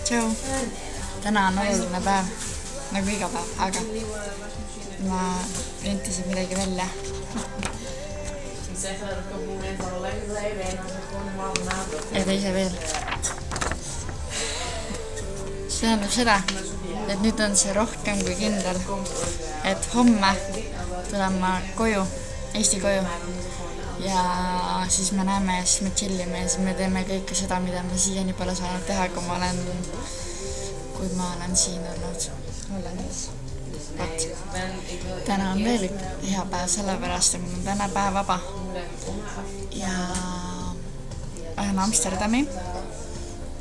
Tšau. Täna on oluline päev, nagu iga päev, aga ma rentisin midagi välja. Ja teise veel. See tähendab seda, et nüüd on see rohkem kui kindel, et homme tulen ma koju, Eesti koju. Ja siis me näeme ja siis me chillime ja siis me teeme kõike seda, mida ma siiani pole saanud teha, kui ma olen siin olnud Hollandis. Vaat, täna on veel hea päev sellepärast, et mul on täna päev vaba. Ja lähen Amsterdami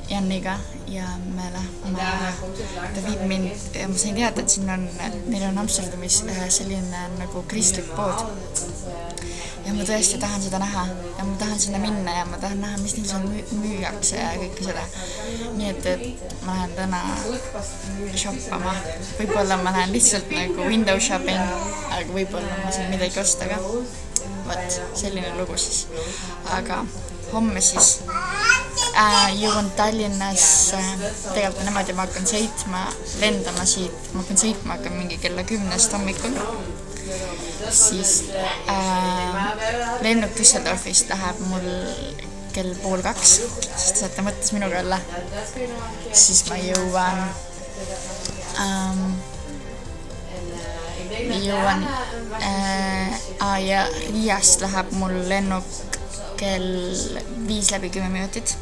Janniga ja ta viib mind ja ma sain teada, et neil on Amsterdamis selline nagu kristlik pood. Ja ma tõesti tahan seda näha ja ma tahan sinna minna ja ma tahan näha, mis neil seal müüakse ja kõike seda. Nii et ma lähen täna shoppama. Võib-olla ma lähen lihtsalt nagu window shopping, aga võib-olla ma saan midagi osta ka. Vaat, selline lugu siis. Aga homme siis jõuan Tallinnas, tegelikult niimoodi ma hakkan sõitma, lendama siit, ma hakkan sõitma mingi kella 10 hommikul. Siis lennuk Düsseldorfist läheb mul kell 1:30, sest saate mõttes minuga olla. Siis ma jõuan ja Riiast läheb mul lennuk kell 5:10.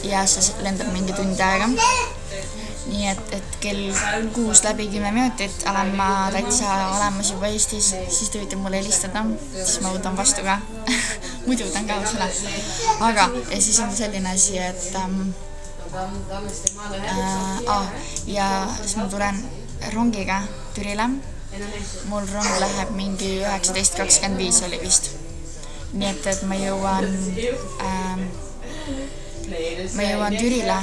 Ja see lendab mingi tundi aega. Nii et kell 6:10 olen ma täitsa olemas juba Eestis, siis te võite mulle helistada, siis ma võtan vastu ka. Muidu võtan ka selle. Aga ja siis on selline asi, et ja siis ma tulen rongiga Türile. Mul rong läheb mingi 19:25 oli vist. Nii et ma jõuan Türile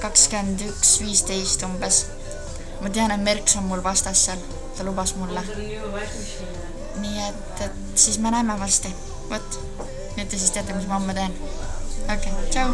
21:15 umbes. Ma tean, et Merks on mul vastas seal. Ta lubas mulle. Nii et siis me näeme varsti. Võt. Nüüd te siis teate, mis ma homme teen. Okei, tšau!